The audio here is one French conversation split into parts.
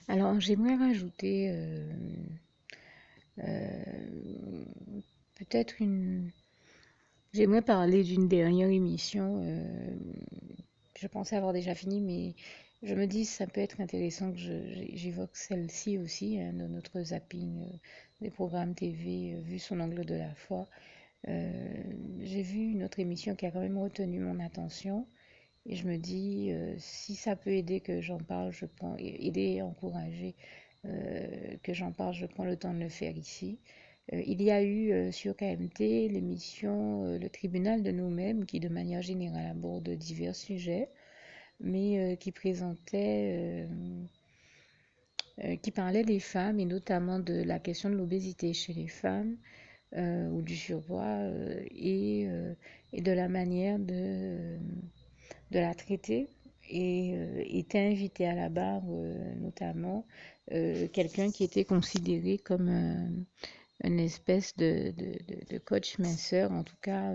Alors, j'aimerais rajouter euh, peut-être une... J'aimerais parler d'une dernière émission. Je pensais avoir déjà fini, mais je me dis ça peut être intéressant que j'évoque celle-ci aussi, hein, de notre zapping des programmes TV, vu son angle de la foi. Euh, j'ai vu une autre émission qui a quand même retenu mon attention. Et je me dis, si ça peut aider que j'en parle, je prends, aider et encourager que j'en parle, je prends le temps de le faire ici. Il y a eu sur KMT l'émission Le tribunal de nous-mêmes qui de manière générale aborde divers sujets, mais qui présentait, qui parlait des femmes et notamment de la question de l'obésité chez les femmes ou du surpoids et de la manière de la traiter et était invité à la barre notamment quelqu'un qui était considéré comme une espèce de coach minceur. En tout cas,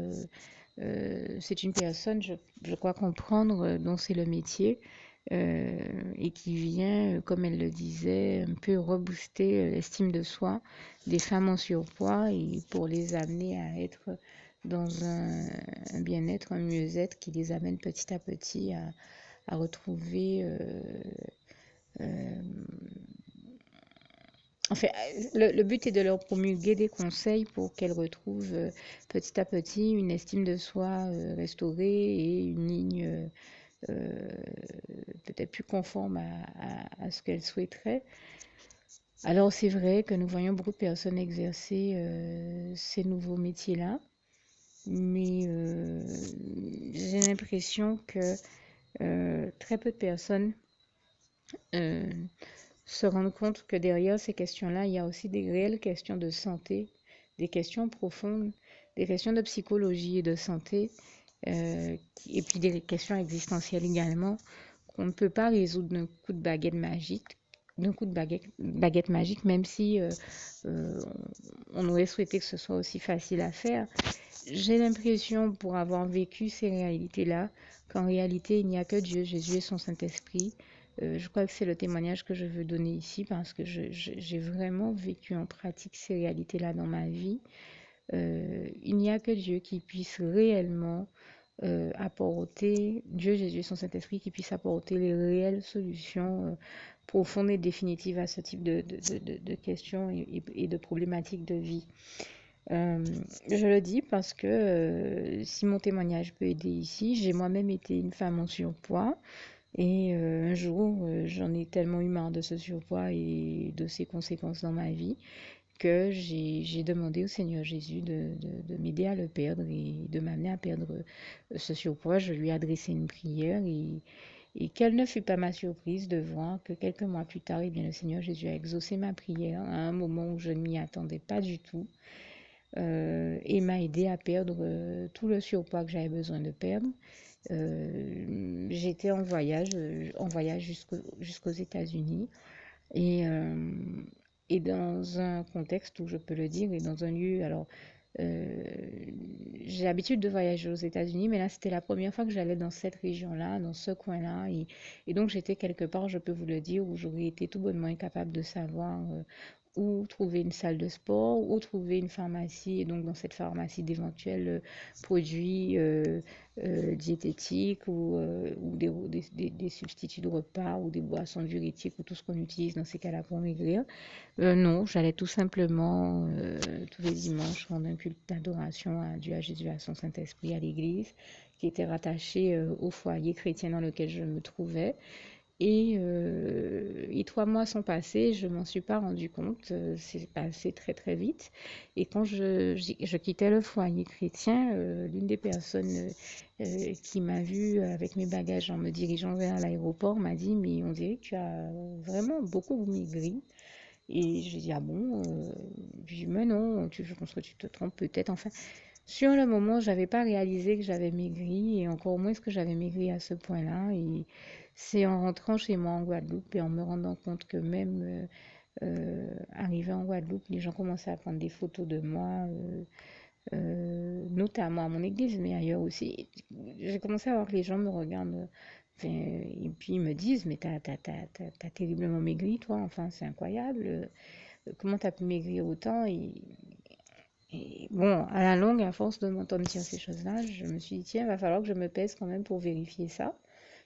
c'est une personne, je crois comprendre, dont c'est le métier et qui vient, comme elle le disait, un peu rebooster l'estime de soi des femmes en surpoids et pour les amener à être dans un bien-être, un mieux-être qui les amène petit à petit à retrouver euh, enfin, le but est de leur promulguer des conseils pour qu'elles retrouvent petit à petit une estime de soi restaurée et une ligne euh, peut-être plus conforme à ce qu'elles souhaiteraient. Alors c'est vrai que nous voyons beaucoup de personnes exercer ces nouveaux métiers-là, mais j'ai l'impression que très peu de personnes euh, se rendre compte que derrière ces questions-là, il y a aussi des réelles questions de santé, des questions profondes, des questions de psychologie et de santé, et puis des questions existentielles également, qu'on ne peut pas résoudre d'un coup de baguette magique, baguette magique, même si euh, on aurait souhaité que ce soit aussi facile à faire. J'ai l'impression, pour avoir vécu ces réalités-là, qu'en réalité, il n'y a que Dieu, Jésus et son Saint-Esprit. Je crois que c'est le témoignage que je veux donner ici parce que j'ai vraiment vécu en pratique ces réalités-là dans ma vie. Il n'y a que Dieu qui puisse réellement apporter, Dieu, Jésus et son Saint-Esprit, qui puisse apporter les réelles solutions profondes et définitives à ce type de questions et de problématiques de vie. Euh, je le dis parce que si mon témoignage peut aider ici, j'ai moi-même été une femme en surpoids et un jour j'en ai tellement eu marre de ce surpoids et de ses conséquences dans ma vie que j'ai demandé au Seigneur Jésus de m'aider à le perdre et de m'amener à perdre ce surpoids. Je lui ai adressé une prière et quelle ne fut pas ma surprise de voir que quelques mois plus tard, eh bien, le Seigneur Jésus a exaucé ma prière à un moment où je ne m'y attendais pas du tout et m'a aidé à perdre tout le surpoids que j'avais besoin de perdre. J'étais en voyage jusqu'aux États-Unis et, euh, et dans un contexte où je peux le dire et dans un lieu, alors euh, j'ai l'habitude de voyager aux États-Unis, mais là c'était la première fois que j'allais dans cette région-là, dans ce coin-là, et donc j'étais quelque part, je peux vous le dire, où j'aurais été tout bonnement incapable de savoir où trouver une salle de sport, où trouver une pharmacie, et donc dans cette pharmacie d'éventuels produits diététiques ou des substituts de repas ou des boissons diurétiques ou tout ce qu'on utilise dans ces cas-là pour maigrir. Non, j'allais tout simplement tous les dimanches rendre un culte d'adoration à Dieu, à Jésus, à son Saint-Esprit, à l'église qui était rattachée au foyer chrétien dans lequel je me trouvais. Et 3 mois sont passés, je m'en suis pas rendu compte, c'est passé très très vite. Et quand je quittais le foyer chrétien, l'une des personnes qui m'a vue avec mes bagages en me dirigeant vers l'aéroport m'a dit, mais on dirait que tu as vraiment beaucoup maigri. Et j'ai dit, ah bon? J'ai dit, mais non, je pense que tu te trompes peut-être. Enfin, sur le moment, j'avais pas réalisé que j'avais maigri et encore moins que j'avais maigri à ce point-là. Et c'est en rentrant chez moi en Guadeloupe et en me rendant compte que même arrivé en Guadeloupe, les gens commençaient à prendre des photos de moi, notamment à mon église, mais ailleurs aussi. J'ai commencé à voir que les gens me regardent Enfin, et puis ils me disent, mais t'as terriblement maigri, toi, enfin, c'est incroyable. Comment t'as pu maigrir autant? Et bon, à la longue, à force de m'entendre dire ces choses-là, je me suis dit, tiens, il va falloir que je me pèse quand même pour vérifier ça.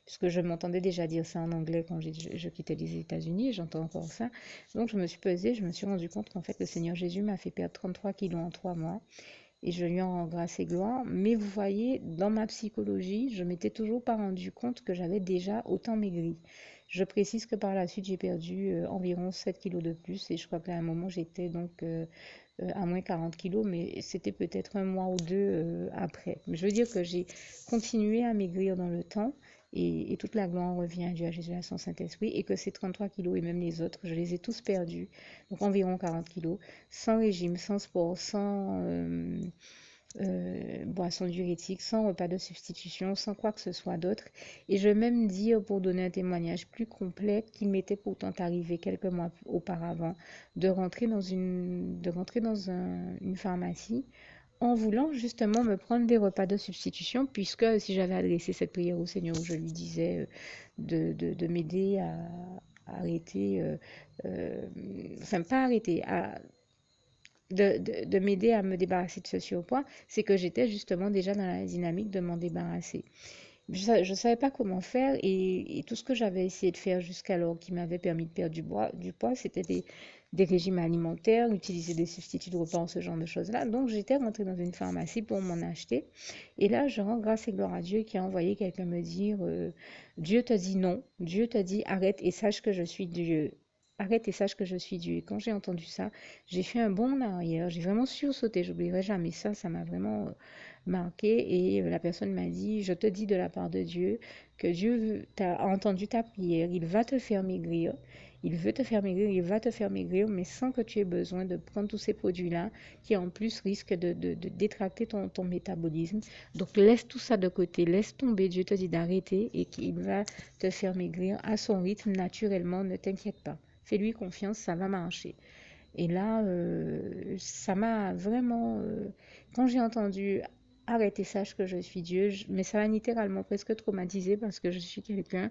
Puisque je m'entendais déjà dire ça en anglais quand je quittais les États-Unis, et j'entends encore ça. Donc je me suis pesée, je me suis rendu compte qu'en fait le Seigneur Jésus m'a fait perdre 33 kilos en 3 mois. Et je lui en rends grâce et gloire. Mais vous voyez, dans ma psychologie, je m'étais toujours pas rendu compte que j'avais déjà autant maigri. Je précise que par la suite, j'ai perdu environ 7 kilos de plus. Et je crois qu'à un moment, j'étais donc à moins 40 kilos, mais c'était peut-être un mois ou deux après. Mais je veux dire que j'ai continué à maigrir dans le temps. Et toute la gloire revient à Dieu, à Jésus, à son Saint-Esprit. Et que ces 33 kilos et même les autres, je les ai tous perdus. Donc environ 40 kilos. Sans régime, sans sport, sans boisson diurétique, sans repas de substitution, sans quoi que ce soit d'autre. Et je vais même dire, pour donner un témoignage plus complet, qu'il m'était pourtant arrivé quelques mois auparavant de rentrer dans une pharmacie en voulant justement me prendre des repas de substitution, puisque si j'avais adressé cette prière au Seigneur où je lui disais de m'aider à arrêter, enfin pas arrêter, de m'aider à me débarrasser de ce surpoids, c'est que j'étais justement déjà dans la dynamique de m'en débarrasser. Je ne savais pas comment faire et tout ce que j'avais essayé de faire jusqu'alors qui m'avait permis de perdre du poids, c'était des régimes alimentaires, utiliser des substituts de repas, ce genre de choses-là. Donc j'étais rentrée dans une pharmacie pour m'en acheter. Et là, je rends grâce et gloire à Dieu qui a envoyé quelqu'un me dire, Dieu te dit non, Dieu te dit arrête et sache que je suis Dieu. Arrête et sache que je suis Dieu. Et quand j'ai entendu ça, j'ai fait un bond en arrière. J'ai vraiment sursauté. J'oublierai jamais ça. Ça m'a vraiment marqué. Et la personne m'a dit, je te dis de la part de Dieu que Dieu a entendu ta prière. Il va te faire maigrir. Il veut te faire maigrir. Il va te faire maigrir, mais sans que tu aies besoin de prendre tous ces produits-là qui en plus risquent de détracter ton métabolisme. Donc laisse tout ça de côté. Laisse tomber. Dieu te dit d'arrêter et qu'il va te faire maigrir à son rythme naturellement. Ne t'inquiète pas. Fais-lui confiance, ça va marcher. Et là, ça m'a vraiment... quand j'ai entendu arrêter, sache que je suis Dieu, mais ça m'a littéralement presque traumatisée parce que je suis quelqu'un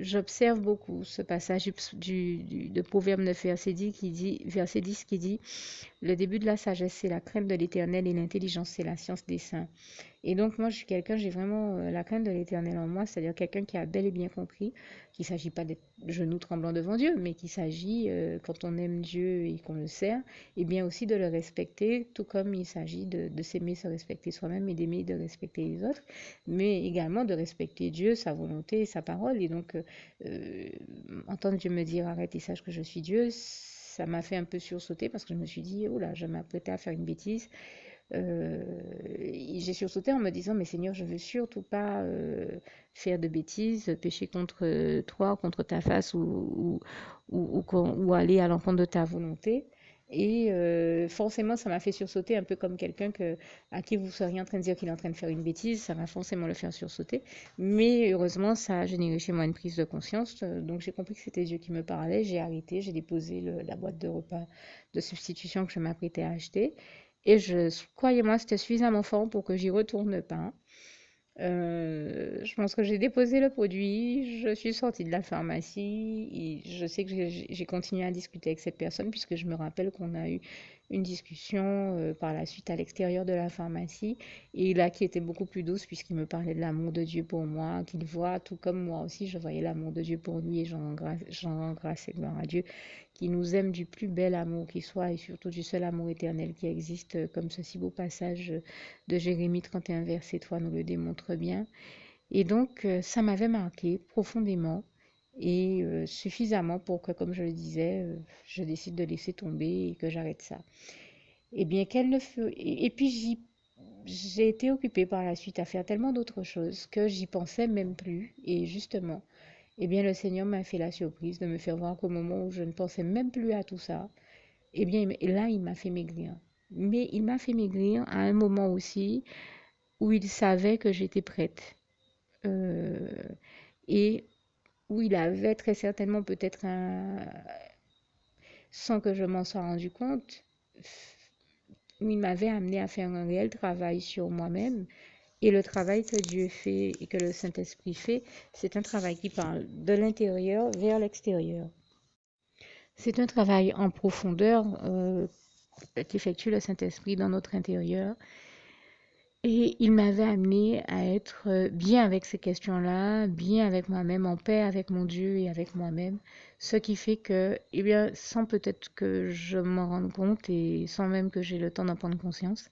j'observe beaucoup ce passage de Proverbe 9, verset 10 qui dit le début de la sagesse, c'est la crainte de l'Éternel et l'intelligence, c'est la science des saints. Et donc, moi, je suis quelqu'un, j'ai vraiment la crainte de l'Éternel en moi, c'est-à-dire quelqu'un qui a bel et bien compris qu'il ne s'agit pas d'être genoux tremblants devant Dieu, mais qu'il s'agit, quand on aime Dieu et qu'on le sert, et bien aussi de le respecter, tout comme il s'agit de s'aimer, se respecter soi-même et d'aimer, de respecter les autres, mais également de respecter Dieu, sa volonté et sa parole. Et donc, entendre Dieu me dire arrête et sache que je suis Dieu, ça m'a fait un peu sursauter parce que je me suis dit, oh là, je m'apprêtais à faire une bêtise. J'ai sursauté en me disant, mais Seigneur, je veux surtout pas faire de bêtises, pécher contre toi, contre ta face ou aller à l'encontre de ta volonté. Et forcément, ça m'a fait sursauter un peu comme quelqu'un à qui vous seriez en train de dire qu'il est en train de faire une bêtise, ça va forcément le faire sursauter. Mais heureusement, ça a généré chez moi une prise de conscience. Donc j'ai compris que c'était Dieu qui me parlait, j'ai arrêté, j'ai déposé la boîte de repas de substitution que je m'apprêtais à acheter. Et croyez-moi, c'était suffisamment fort pour que j'y retourne pas. Je pense que j'ai déposé le produit, je suis sortie de la pharmacie et je sais que j'ai continué à discuter avec cette personne puisque je me rappelle qu'on a eu une discussion par la suite à l'extérieur de la pharmacie et là qui était beaucoup plus douce puisqu'il me parlait de l'amour de Dieu pour moi, qu'il voit tout comme moi aussi, je voyais l'amour de Dieu pour lui et j'en rends grâce et gloire à Dieu qui nous aime du plus bel amour qui soit et surtout du seul amour éternel qui existe comme ce si beau passage de Jérémie 31, verset 3 nous le démontre bien. Et donc, ça m'avait marqué profondément et suffisamment pour que, comme je le disais, je décide de laisser tomber et que j'arrête ça. Et bien, qu'elle ne fut... Et puis, j'ai été occupée par la suite à faire tellement d'autres choses que j'y pensais même plus. Et justement, eh bien, le Seigneur m'a fait la surprise de me faire voir qu'au moment où je ne pensais même plus à tout ça, eh bien, là, il m'a fait maigrir. Mais il m'a fait maigrir à un moment aussi où il savait que j'étais prête euh, et où il avait très certainement peut-être sans que je m'en sois rendu compte, où il m'avait amené à faire un réel travail sur moi-même Et le travail que Dieu fait et que le Saint-Esprit fait, c'est un travail qui parle de l'intérieur vers l'extérieur. C'est un travail en profondeur qu'effectue le Saint-Esprit dans notre intérieur. Et il m'avait amené à être bien avec ces questions-là, bien avec moi-même, en paix avec mon Dieu et avec moi-même. Ce qui fait que, eh bien, sans peut-être que je m'en rende compte et sans même que j'ai le temps d'en prendre conscience,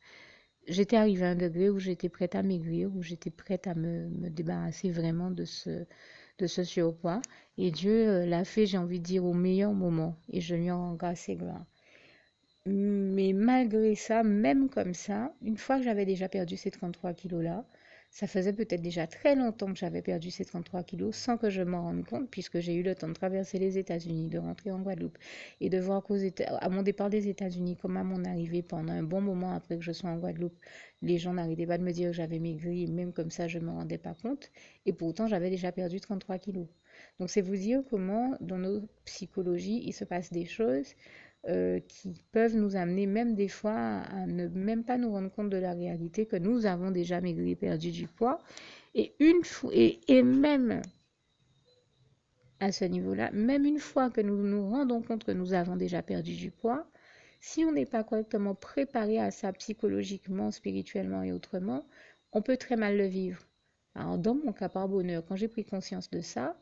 j'étais arrivée à un degré où j'étais prête à maigrir, où j'étais prête à me débarrasser vraiment de ce surpoids. Et Dieu l'a fait, j'ai envie de dire, au meilleur moment. Et je lui en rends grâce et gloire. Mais malgré ça, même comme ça, une fois que j'avais déjà perdu ces 33 kilos-là, ça faisait peut-être déjà très longtemps que j'avais perdu ces 33 kilos sans que je m'en rende compte, puisque j'ai eu le temps de traverser les États-Unis, de rentrer en Guadeloupe et de voir à mon départ des États-Unis, comme à mon arrivée, pendant un bon moment après que je sois en Guadeloupe, les gens n'arrêtaient pas de me dire que j'avais maigri, et même comme ça, je ne me rendais pas compte. Et pourtant, j'avais déjà perdu 33 kilos. Donc, c'est vous dire comment, dans nos psychologies, il se passe des choses qui peuvent nous amener même des fois à ne même pas nous rendre compte de la réalité que nous avons déjà maigri et perdu du poids. Et même à ce niveau-là, même une fois que nous nous rendons compte que nous avons déjà perdu du poids, si on n'est pas correctement préparé à ça psychologiquement, spirituellement et autrement, on peut très mal le vivre. Alors dans mon cas par bonheur, quand j'ai pris conscience de ça,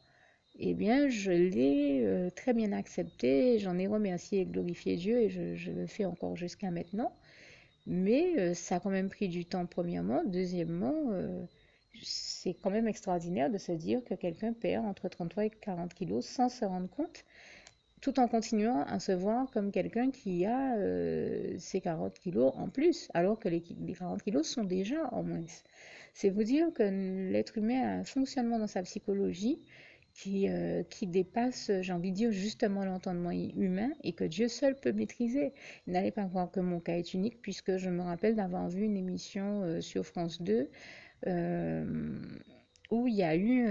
eh bien, je l'ai très bien accepté, j'en ai remercié et glorifié Dieu et je le fais encore jusqu'à maintenant. Mais ça a quand même pris du temps, premièrement. Deuxièmement, c'est quand même extraordinaire de se dire que quelqu'un perd entre 33 et 40 kilos sans se rendre compte, tout en continuant à se voir comme quelqu'un qui a ses 40 kilos en plus, alors que les 40 kilos sont déjà en moins. C'est vous dire que l'être humain a un fonctionnement dans sa psychologie qui dépasse, j'ai envie de dire, justement l'entendement humain et que Dieu seul peut maîtriser. N'allez pas croire que mon cas est unique, puisque je me rappelle d'avoir vu une émission sur France 2 euh, où il y a eu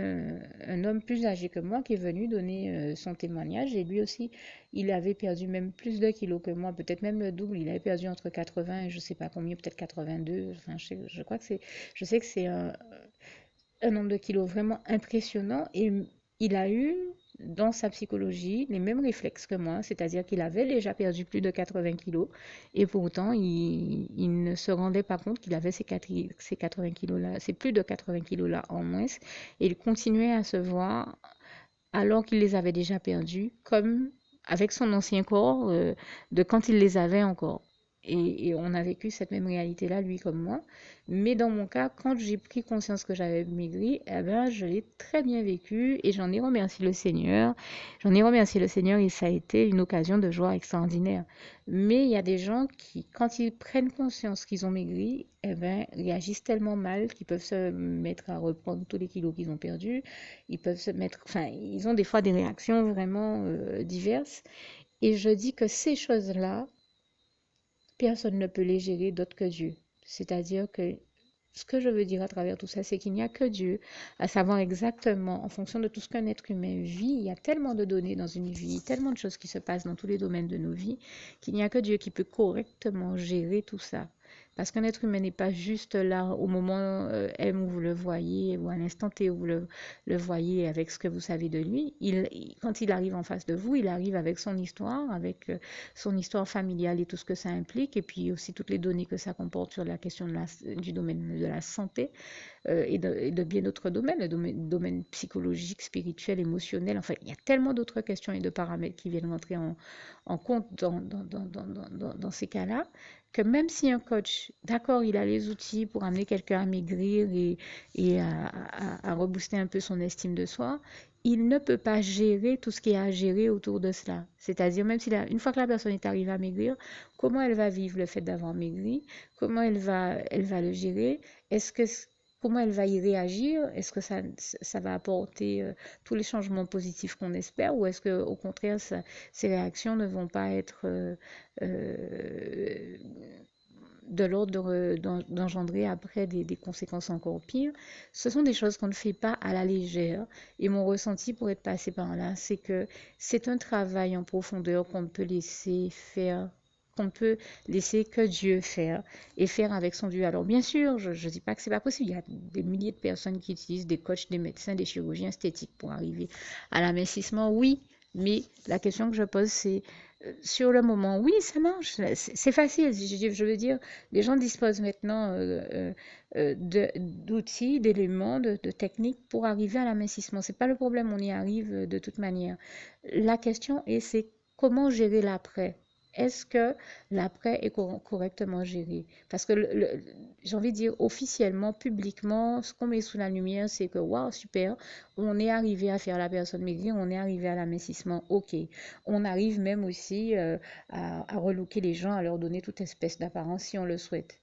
un homme plus âgé que moi qui est venu donner son témoignage et lui aussi, il avait perdu même plus de kilos que moi, peut-être même le double. Il avait perdu entre 80 et je sais pas combien, peut-être 82. Enfin, je crois que je sais que c'est un nombre de kilos vraiment impressionnant et il a eu dans sa psychologie les mêmes réflexes que moi, c'est-à-dire qu'il avait déjà perdu plus de 80 kilos et pourtant il ne se rendait pas compte qu'il avait ces 80 kilos-là, ces plus de 80 kilos-là en moins et il continuait à se voir alors qu'il les avait déjà perdus comme avec son ancien corps de quand il les avait encore. Et on a vécu cette même réalité-là, lui comme moi. Mais dans mon cas, quand j'ai pris conscience que j'avais maigri, eh ben, je l'ai très bien vécu et j'en ai remercié le Seigneur. J'en ai remercié le Seigneur et ça a été une occasion de joie extraordinaire. Mais il y a des gens qui, quand ils prennent conscience qu'ils ont maigri, eh ben, réagissent tellement mal qu'ils peuvent se mettre à reprendre tous les kilos qu'ils ont perdus. Ils peuvent se mettre, enfin, ils ont des fois des réactions vraiment diverses. Et je dis que ces choses-là, personne ne peut les gérer d'autre que Dieu. C'est-à-dire que ce que je veux dire à travers tout ça, c'est qu'il n'y a que Dieu, à savoir exactement, en fonction de tout ce qu'un être humain vit, il y a tellement de données dans une vie, tellement de choses qui se passent dans tous les domaines de nos vies, qu'il n'y a que Dieu qui peut correctement gérer tout ça. Parce qu'un être humain n'est pas juste là au moment M où vous le voyez, ou à l'instant T où vous le voyez avec ce que vous savez de lui. Quand il arrive en face de vous, il arrive avec son histoire, avec son histoire familiale et tout ce que ça implique, et puis aussi toutes les données que ça comporte sur la question du domaine de la santé et de bien d'autres domaines, le domaine psychologique, spirituel, émotionnel. Enfin, il y a tellement d'autres questions et de paramètres qui viennent rentrer en compte dans ces cas-là, que même si un coach, d'accord, il a les outils pour amener quelqu'un à maigrir et à rebooster un peu son estime de soi, il ne peut pas gérer tout ce qu'il y a à gérer autour de cela. C'est-à-dire, même une fois que la personne est arrivée à maigrir, comment elle va vivre le fait d'avoir maigri, comment elle va le gérer, est-ce que comment elle va y réagir, est-ce que ça va apporter tous les changements positifs qu'on espère, ou est-ce que au contraire, ces réactions ne vont pas être euh, de l'ordre d'engendrer après des conséquences encore pires. Ce sont des choses qu'on ne fait pas à la légère. Et mon ressenti pour être passé par là, c'est que c'est un travail en profondeur qu'on ne peut laisser faire qu'on peut laisser que Dieu faire et faire avec son Dieu. Alors bien sûr, je ne dis pas que c'est pas possible. Il y a des milliers de personnes qui utilisent des coachs, des médecins, des chirurgiens esthétiques pour arriver à l'amincissement. Oui, mais la question que je pose, c'est sur le moment, oui, ça marche, c'est facile. Je veux dire, les gens disposent maintenant d'outils, d'éléments, de techniques pour arriver à l'amincissement. C'est pas le problème, on y arrive de toute manière. La question est, c'est comment gérer l'après? Est-ce que l'après est correctement géré? Parce que j'ai envie de dire officiellement, publiquement, ce qu'on met sous la lumière, c'est que waouh, super, on est arrivé à faire la personne maigrir, on est arrivé à l'amincissement, ok. On arrive même aussi à relooker les gens, à leur donner toute espèce d'apparence si on le souhaite.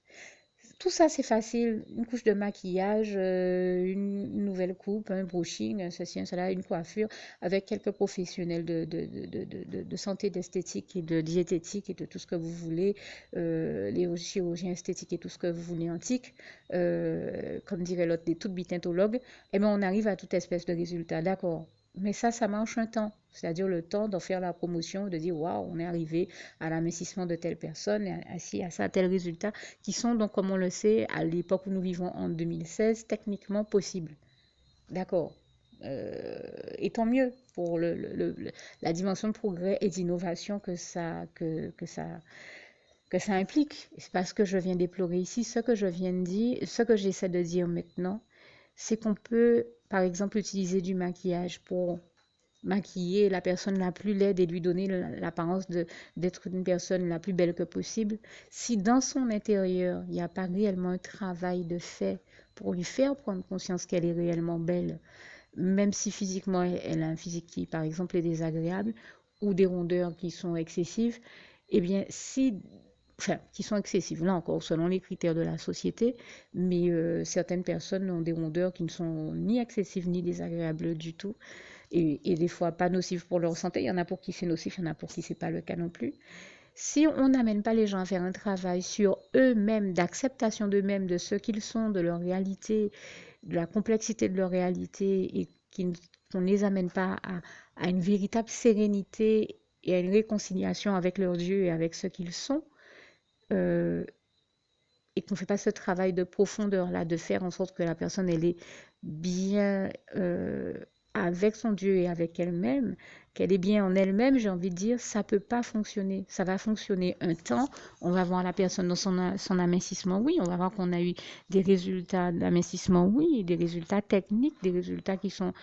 Tout ça, c'est facile. Une couche de maquillage, une nouvelle coupe, un brushing, ceci, un cela, une coiffure, avec quelques professionnels de santé, d'esthétique et de diététique et de tout ce que vous voulez, les chirurgiens esthétiques et tout ce que vous voulez antique, comme dirait l'autre, des toutes bitintologues, eh bien, on arrive à toute espèce de résultat. D'accord. Mais ça marche un temps. C'est-à-dire le temps d'en faire la promotion, de dire, waouh, on est arrivé à l'amincissement de telle personne, à ça, à tel résultat, qui sont donc, comme on le sait, à l'époque où nous vivons en 2016, techniquement possibles. D'accord. Et tant mieux pour la dimension de progrès et d'innovation que ça implique. C'est pas ce que je viens déplorer ici. Ce que je viens de dire, ce que j'essaie de dire maintenant, c'est qu'on peut, par exemple, utiliser du maquillage pour maquiller la personne la plus laide et lui donner l'apparence d'être une personne la plus belle que possible, si dans son intérieur, il n'y a pas réellement un travail de fait pour lui faire prendre conscience qu'elle est réellement belle, même si physiquement elle a un physique qui, par exemple, est désagréable ou des rondeurs qui sont excessives, eh bien, enfin, qui sont excessives, là encore, selon les critères de la société, mais certaines personnes ont des rondeurs qui ne sont ni excessives ni désagréables du tout, et des fois pas nocives pour leur santé. Il y en a pour qui c'est nocif, il y en a pour qui c'est pas le cas non plus. Si on n'amène pas les gens à faire un travail sur eux-mêmes, d'acceptation d'eux-mêmes, de ce qu'ils sont, de leur réalité, de la complexité de leur réalité, et qu'on ne les amène pas à une véritable sérénité et à une réconciliation avec leur Dieu et avec ce qu'ils sont, euh, et qu'on ne fait pas ce travail de profondeur là, de faire en sorte que la personne elle est bien avec son Dieu et avec elle-même, qu'elle est bien en elle-même, j'ai envie de dire, ça peut pas fonctionner. Ça va fonctionner un temps, on va voir la personne dans son amincissement, oui, on va voir qu'on a eu des résultats d'investissement, oui, des résultats techniques, des résultats qui sont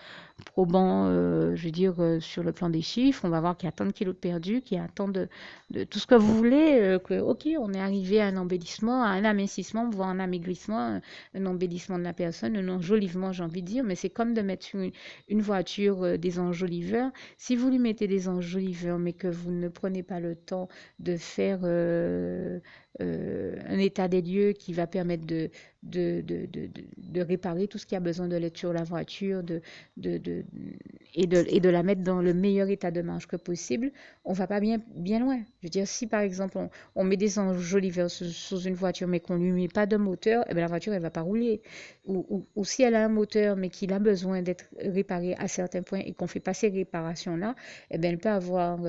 probants, je veux dire, sur le plan des chiffres, on va voir qu'il y a tant de kilos de perdus, qu'il y a tant de tout ce que vous voulez, que, ok, on est arrivé à un embellissement, à un amincissement, voire un amaigrissement, un embellissement de la personne, un enjolivement, j'ai envie de dire, mais c'est comme de mettre sur une voiture des enjoliveurs. Si vous lui mettez des enjoliveurs, mais que vous ne prenez pas le temps de faire un état des lieux qui va permettre de réparer tout ce qui a besoin de l'être sur la voiture de, de, et de la mettre dans le meilleur état de marche que possible, on va pas bien loin. Je veux dire, si par exemple on met des enjoliveurs sous une voiture mais qu'on lui met pas de moteur, eh bien, la voiture elle va pas rouler. Ou si elle a un moteur mais qu'il a besoin d'être réparé à certains points et qu'on fait pas ces réparations-là, eh bien, elle peut avoir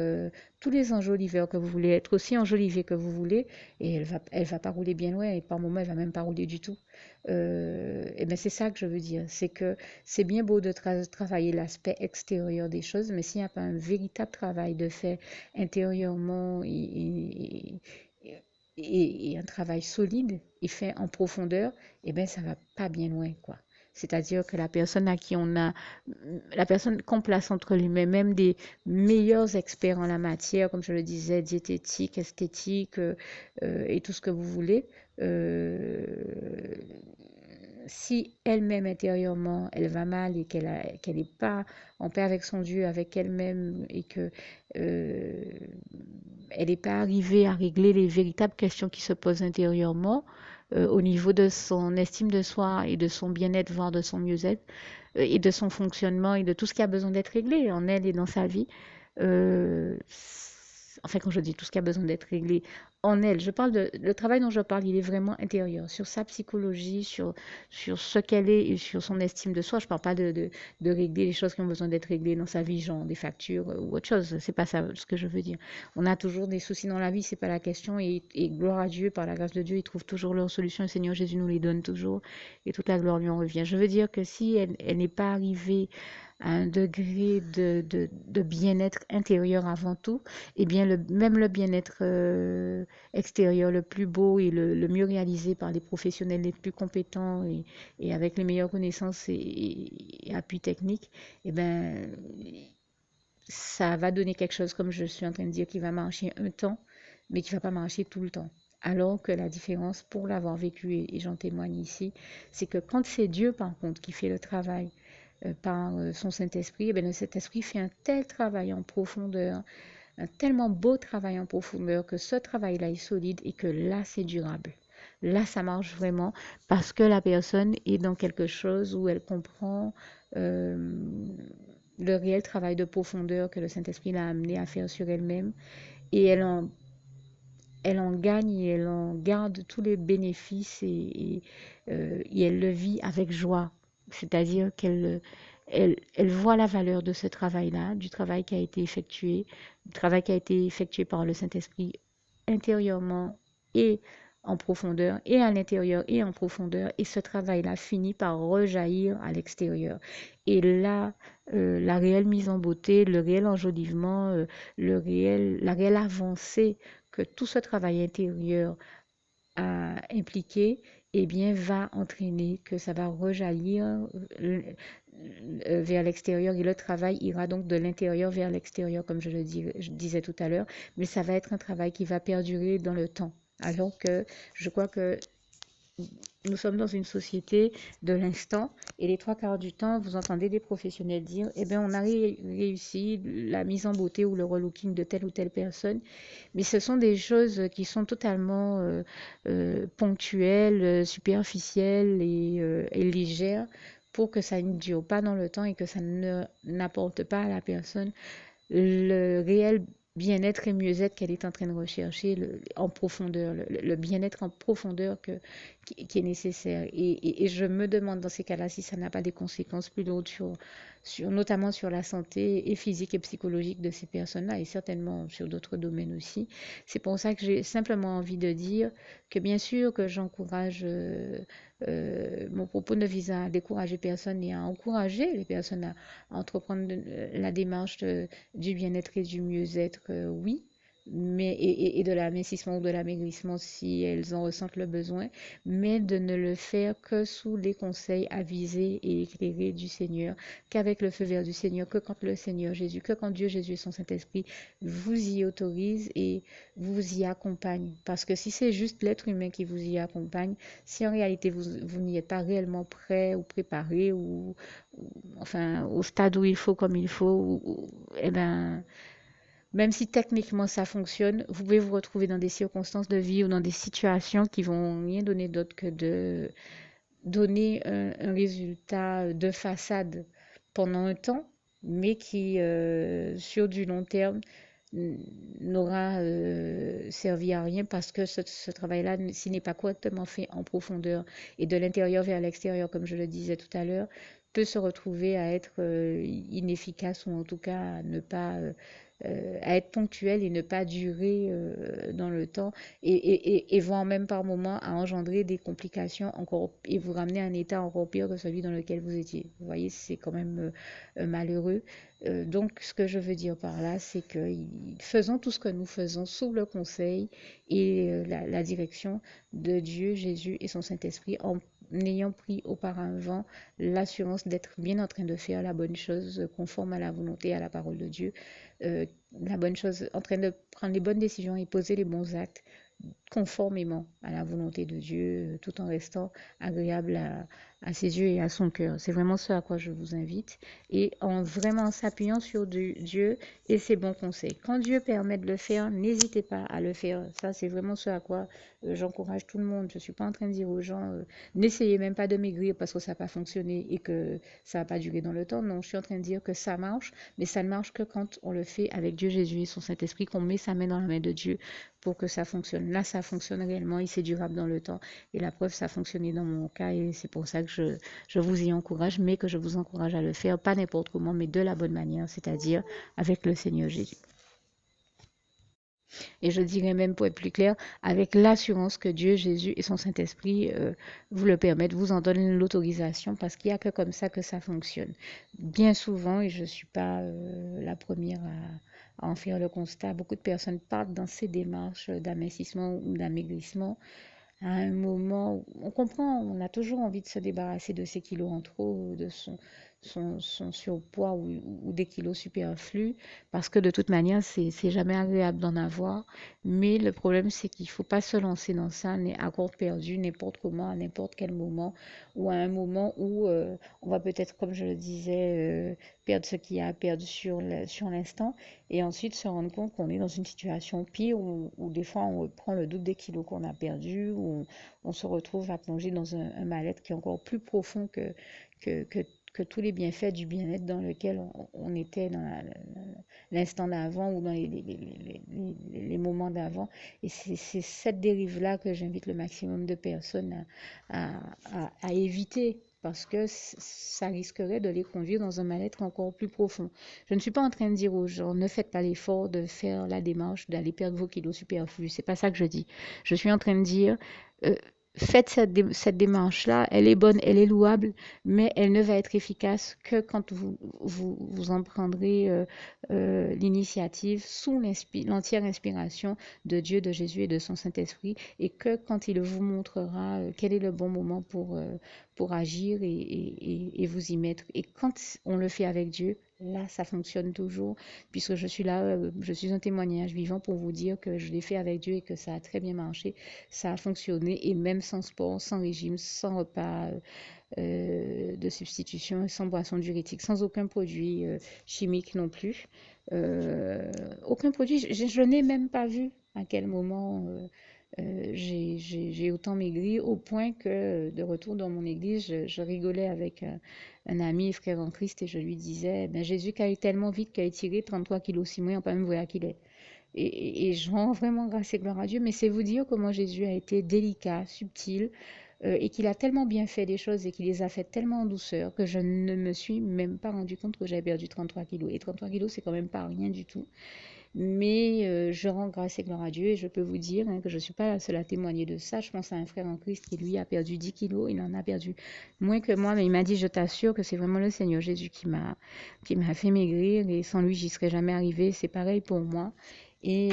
tous les enjoliveurs que vous voulez, être aussi enjolivé que vous voulez, et elle va pas rouler bien loin, et par moment, elle va même pas rouler du tout. Et ben c'est ça que je veux dire, c'est que c'est bien beau de travailler l'aspect extérieur des choses, mais s'il n'y a pas un véritable travail de fait intérieurement et un travail solide et fait en profondeur, et ben ça va pas bien loin, quoi. C'est-à-dire que la personne à qui on a, la personne qu'on place entre les mains, même des meilleurs experts en la matière, comme je le disais, diététique, esthétique et tout ce que vous voulez, si elle-même intérieurement, elle va mal et qu'elle n'est pas en paix avec son Dieu, avec elle-même, et que elle n'est pas arrivée à régler les véritables questions qui se posent intérieurement, au niveau de son estime de soi et de son bien-être, voire de son mieux-être, et de son fonctionnement et de tout ce qui a besoin d'être réglé en elle et dans sa vie, enfin quand je dis tout ce qui a besoin d'être réglé en elle, le travail dont je parle, il est vraiment intérieur, sur sa psychologie, sur ce qu'elle est et sur son estime de soi. Je ne parle pas de régler les choses qui ont besoin d'être réglées dans sa vie, genre des factures ou autre chose. C'est pas ça ce que je veux dire. On a toujours des soucis dans la vie, c'est pas la question. Et gloire à Dieu, par la grâce de Dieu, ils trouvent toujours leur solution. Le Seigneur Jésus nous les donne toujours et toute la gloire lui en revient. Je veux dire que si elle n'est pas arrivée à un degré de bien-être intérieur avant tout, eh bien même le bien-être extérieur le plus beau et le mieux réalisé par les professionnels les plus compétents et avec les meilleures connaissances et appuis techniques, eh ben, ça va donner quelque chose, comme je suis en train de dire, qui va marcher un temps, mais qui ne va pas marcher tout le temps. Alors que la différence, pour l'avoir vécu, et j'en témoigne ici, c'est que quand c'est Dieu, par contre, qui fait le travail par son Saint-Esprit, eh bien, le Saint-Esprit fait un tel travail en profondeur, un tellement beau travail en profondeur que ce travail-là est solide et que là, c'est durable. Là, ça marche vraiment parce que la personne est dans quelque chose où elle comprend le réel travail de profondeur que le Saint-Esprit l'a amené à faire sur elle-même et elle en gagne et elle en garde tous les bénéfices et elle le vit avec joie. C'est-à-dire elle voit la valeur de ce travail-là, du travail qui a été effectué, du travail qui a été effectué par le Saint-Esprit intérieurement et en profondeur, et à l'intérieur et en profondeur, et ce travail-là finit par rejaillir à l'extérieur. Et là, la réelle mise en beauté, le réel enjolivement, la réelle avancée que tout ce travail intérieur a impliqué, eh bien, va entraîner que ça va rejaillir vers l'extérieur et le travail ira donc de l'intérieur vers l'extérieur, comme je disais tout à l'heure, mais ça va être un travail qui va perdurer dans le temps. Alors que je crois que nous sommes dans une société de l'instant et les trois quarts du temps, vous entendez des professionnels dire, eh bien, on a réussi la mise en beauté ou le relooking de telle ou telle personne, mais ce sont des choses qui sont totalement ponctuelles, superficielles et légères pour que ça ne dure pas dans le temps et que ça n'apporte pas à la personne le réel bien-être et mieux-être qu'elle est en train de rechercher en profondeur, le bien-être en profondeur qui est nécessaire. Et je me demande dans ces cas-là si ça n'a pas des conséquences plus lourdes notamment sur la santé et physique et psychologique de ces personnes-là et certainement sur d'autres domaines aussi. C'est pour ça que j'ai simplement envie de dire que bien sûr que j'encourage, mon propos ne vise à décourager personne et à encourager les personnes à entreprendre la démarche du bien-être et du mieux-être, oui, mais, et de l'amincissement ou de l'amaigrissement si elles en ressentent le besoin, mais de ne le faire que sous les conseils avisés et éclairés du Seigneur, qu'avec le feu vert du Seigneur, que quand le Seigneur Jésus, que quand Dieu Jésus et son Saint-Esprit vous y autorisent et vous y accompagnent. Parce que si c'est juste l'être humain qui vous y accompagne, si en réalité vous n'y êtes pas réellement prêt ou préparé ou, enfin au stade où il faut comme il faut, eh ben même si techniquement ça fonctionne, vous pouvez vous retrouver dans des circonstances de vie ou dans des situations qui vont rien donner d'autre que de donner un résultat de façade pendant un temps, mais qui, sur du long terme, n'aura servi à rien parce que ce travail-là, s'il n'est pas correctement fait en profondeur et de l'intérieur vers l'extérieur, comme je le disais tout à l'heure, peut se retrouver à être inefficace ou en tout cas à ne pas à être ponctuel et ne pas durer dans le temps et voire même par moment à engendrer des complications encore et vous ramener à un état encore pire que celui dans lequel vous étiez. Vous voyez, c'est quand même malheureux. Donc, ce que je veux dire par là, c'est que faisons tout ce que nous faisons sous le conseil et la direction de Dieu, Jésus et son Saint-Esprit en ayant pris auparavant l'assurance d'être bien en train de faire la bonne chose conforme à la volonté et à la parole de Dieu, la bonne chose, en train de prendre les bonnes décisions et poser les bons actes conformément à la volonté de Dieu, tout en restant agréable à ses yeux et à son cœur. C'est vraiment ce à quoi je vous invite. Et en vraiment s'appuyant sur Dieu et ses bons conseils. Quand Dieu permet de le faire, n'hésitez pas à le faire. Ça, c'est vraiment ce à quoi j'encourage tout le monde. Je ne suis pas en train de dire aux gens, n'essayez même pas de maigrir parce que ça n'a pas fonctionné et que ça n'a pas duré dans le temps. Non, je suis en train de dire que ça marche, mais ça ne marche que quand on le fait avec Dieu Jésus et son Saint-Esprit, qu'on met sa main dans la main de Dieu pour que ça fonctionne. Là, ça fonctionne réellement et c'est durable dans le temps. Et la preuve, ça a fonctionné dans mon cas et c'est pour ça que je vous y encourage, mais que je vous encourage à le faire, pas n'importe comment, mais de la bonne manière, c'est-à-dire avec le Seigneur Jésus. Et je dirais même, pour être plus clair, avec l'assurance que Dieu, Jésus et son Saint-Esprit vous le permettent, vous en donnent l'autorisation, parce qu'il n'y a que comme ça que ça fonctionne. Bien souvent, et je ne suis pas la première à en faire le constat, beaucoup de personnes partent dans ces démarches d'amincissement ou d'amaigrissement à un moment où on comprend, on a toujours envie de se débarrasser de ses kilos en trop, de son surpoids ou des kilos superflus, parce que de toute manière, c'est jamais agréable d'en avoir. Mais le problème, c'est qu'il ne faut pas se lancer dans ça à compte perdu, n'importe comment, à n'importe quel moment, ou à un moment où on va peut-être, comme je le disais, perdre ce qu'il y a à perdre sur l'instant, et ensuite se rendre compte qu'on est dans une situation pire, où des fois on reprend le double des kilos qu'on a perdus, où on se retrouve à plonger dans un mal-être qui est encore plus profond que, que, que tous les bienfaits du bien-être dans lequel on était dans l'instant d'avant ou dans les moments d'avant. Et c'est cette dérive-là que j'invite le maximum de personnes à éviter, parce que ça risquerait de les conduire dans un mal-être encore plus profond. Je ne suis pas en train de dire aux gens, ne faites pas l'effort de faire la démarche d'aller perdre vos kilos superflus. C'est pas ça que je dis. Je suis en train de dire, euh, faites cette démarche-là, elle est bonne, elle est louable, mais elle ne va être efficace que quand vous en prendrez l'initiative sous l'entière inspiration de Dieu, de Jésus et de son Saint-Esprit, et que quand il vous montrera quel est le bon moment pour agir et vous y mettre. Et quand on le fait avec Dieu, là, ça fonctionne toujours, puisque je suis là, je suis un témoignage vivant pour vous dire que je l'ai fait avec Dieu et que ça a très bien marché, ça a fonctionné, et même sans sport, sans régime, sans repas de substitution, sans boisson diurétique, sans aucun produit chimique non plus. Aucun produit, je n'ai même pas vu à quel moment j'ai autant maigri, au point que de retour dans mon église, je rigolais avec un ami, frère en Christ, et je lui disais, ben, Jésus qui a eu tellement vite, qui a étiré 33 kilos, si moi, on peut même voir qu'il est. Et je rends vraiment grâce et gloire à Dieu, mais c'est vous dire comment Jésus a été délicat, subtil, et qu'il a tellement bien fait les choses et qu'il les a faites tellement en douceur que je ne me suis même pas rendu compte que j'avais perdu 33 kilos. Et 33 kilos, c'est quand même pas rien du tout. Mais je rends grâce et gloire à Dieu, et je peux vous dire que je ne suis pas la seule à témoigner de ça. Je pense à un frère en Christ qui, lui, a perdu 10 kilos. Il en a perdu moins que moi, mais il m'a dit, je t'assure que c'est vraiment le Seigneur Jésus qui m'a fait maigrir, et sans lui, j'y serais jamais arrivée. C'est pareil pour moi. Et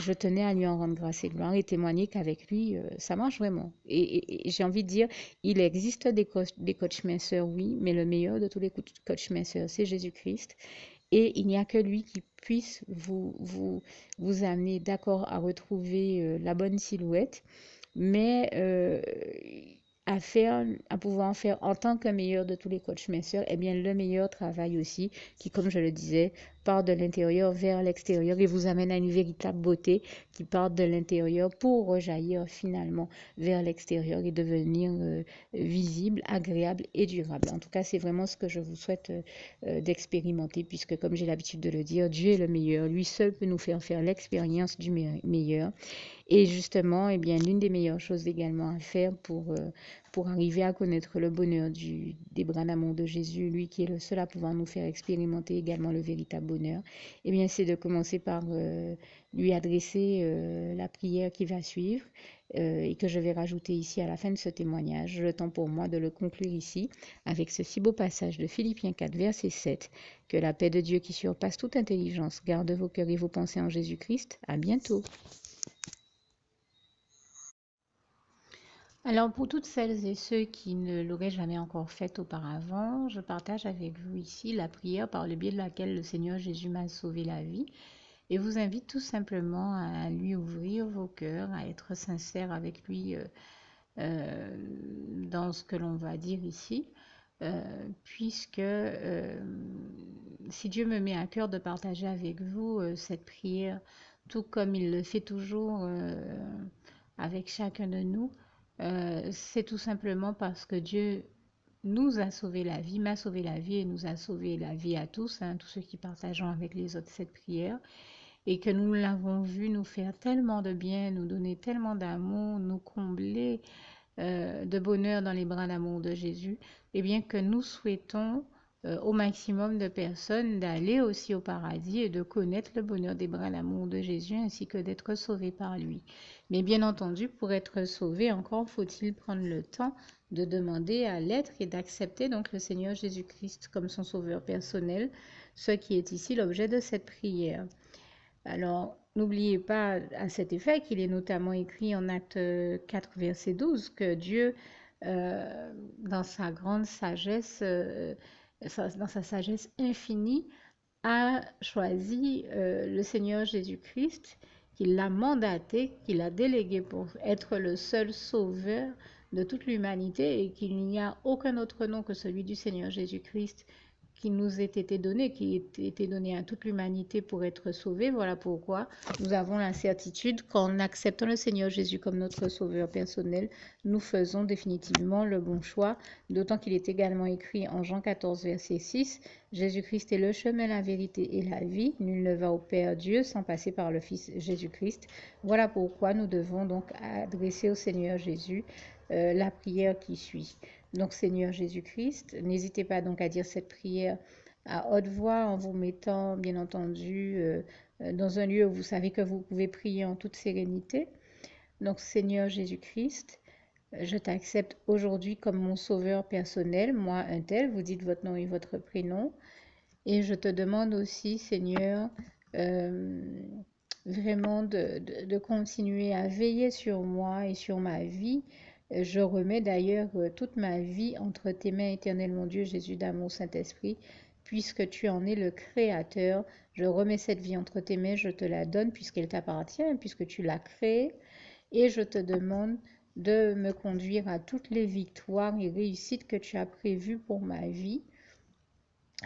je tenais à lui en rendre grâce et gloire et témoigner qu'avec lui, ça marche vraiment. Et j'ai envie de dire, il existe des coachs minceurs, oui, mais le meilleur de tous les coachs minceurs, c'est Jésus-Christ. Et il n'y a que lui qui puisse vous amener, d'accord, à retrouver la bonne silhouette, mais à pouvoir en faire en tant que meilleur de tous les coachs minceurs, eh bien, le meilleur travail aussi, qui, comme je le disais, part de l'intérieur vers l'extérieur et vous amène à une véritable beauté qui part de l'intérieur pour rejaillir finalement vers l'extérieur et devenir visible, agréable et durable. En tout cas, c'est vraiment ce que je vous souhaite d'expérimenter, puisque, comme j'ai l'habitude de le dire, Dieu est le meilleur. Lui seul peut nous faire l'expérience du meilleur. Et justement, eh bien, l'une des meilleures choses également à faire pour arriver à connaître le bonheur des bras d'amour de Jésus, lui qui est le seul à pouvoir nous faire expérimenter également le véritable bonheur, eh bien, c'est de commencer par lui adresser la prière qui va suivre, et que je vais rajouter ici à la fin de ce témoignage. Le temps pour moi de le conclure ici avec ce si beau passage de Philippiens 4, verset 7. Que la paix de Dieu qui surpasse toute intelligence garde vos cœurs et vos pensées en Jésus-Christ. À bientôt. Alors, pour toutes celles et ceux qui ne l'auraient jamais encore fait auparavant, je partage avec vous ici la prière par le biais de laquelle le Seigneur Jésus m'a sauvé la vie. et vous invite tout simplement à lui ouvrir vos cœurs, à être sincère avec lui dans ce que l'on va dire ici, puisque si Dieu me met à cœur de partager avec vous cette prière, tout comme il le fait toujours avec chacun de nous, c'est tout simplement parce que Dieu nous a sauvé la vie, m'a sauvé la vie et nous a sauvé la vie à tous, hein, tous ceux qui partageons avec les autres cette prière, et que nous l'avons vu nous faire tellement de bien, nous donner tellement d'amour, nous combler de bonheur dans les bras d'amour de Jésus, et bien que nous souhaitons au maximum de personnes d'aller aussi au paradis et de connaître le bonheur des bras d'amour de Jésus ainsi que d'être sauvés par lui. Mais bien entendu, pour être sauvé, encore faut-il prendre le temps de demander à l'être et d'accepter donc le Seigneur Jésus-Christ comme son sauveur personnel, ce qui est ici l'objet de cette prière. Alors, n'oubliez pas à cet effet qu'il est notamment écrit en Acte 4, verset 12, que Dieu, dans sa grande sagesse, dans sa sagesse infinie, a choisi le Seigneur Jésus-Christ, qu'il l'a mandaté, qu'il a délégué pour être le seul sauveur de toute l'humanité et qu'il n'y a aucun autre nom que celui du Seigneur Jésus-Christ qui nous ait été donné, qui ait été donné à toute l'humanité pour être sauvée. Voilà pourquoi nous avons la certitude qu'en acceptant le Seigneur Jésus comme notre sauveur personnel, nous faisons définitivement le bon choix, d'autant qu'il est également écrit en Jean 14, verset 6, Jésus-Christ est le chemin, la vérité et la vie. Nul ne va au Père Dieu sans passer par le Fils Jésus-Christ. Voilà pourquoi nous devons donc adresser au Seigneur Jésus la prière qui suit. Donc Seigneur Jésus-Christ, n'hésitez pas donc à dire cette prière à haute voix en vous mettant bien entendu dans un lieu où vous savez que vous pouvez prier en toute sérénité. Donc Seigneur Jésus-Christ, je t'accepte aujourd'hui comme mon sauveur personnel, moi un tel, vous dites votre nom et votre prénom. Et je te demande aussi, Seigneur, vraiment de continuer à veiller sur moi et sur ma vie. Je remets d'ailleurs toute ma vie entre tes mains, éternel mon Dieu, Jésus d'amour, Saint-Esprit, puisque tu en es le Créateur. Je remets cette vie entre tes mains, je te la donne puisqu'elle t'appartient, puisque tu l'as créée. Et je te demande de me conduire à toutes les victoires et réussites que tu as prévues pour ma vie.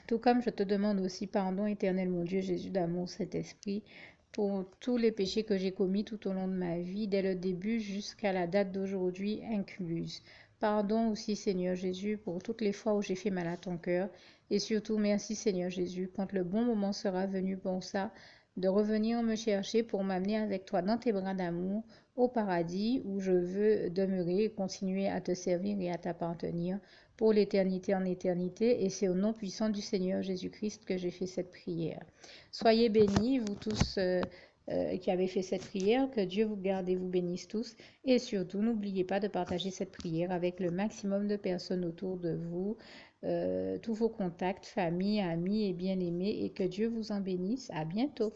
Tout comme je te demande aussi pardon, éternel mon Dieu, Jésus d'amour, Saint-Esprit, pour tous les péchés que j'ai commis tout au long de ma vie, dès le début jusqu'à la date d'aujourd'hui incluse. Pardon aussi, Seigneur Jésus, pour toutes les fois où j'ai fait mal à ton cœur. Et surtout, merci, Seigneur Jésus, quand le bon moment sera venu pour ça, de revenir me chercher pour m'amener avec toi dans tes bras d'amour au paradis où je veux demeurer et continuer à te servir et à t'appartenir pour l'éternité en éternité. Et c'est au nom puissant du Seigneur Jésus-Christ que j'ai fait cette prière. Soyez bénis, vous tous qui avez fait cette prière, que Dieu vous garde et vous bénisse tous. Et surtout, n'oubliez pas de partager cette prière avec le maximum de personnes autour de vous, tous vos contacts, famille, amis et bien-aimés, et que Dieu vous en bénisse. À bientôt.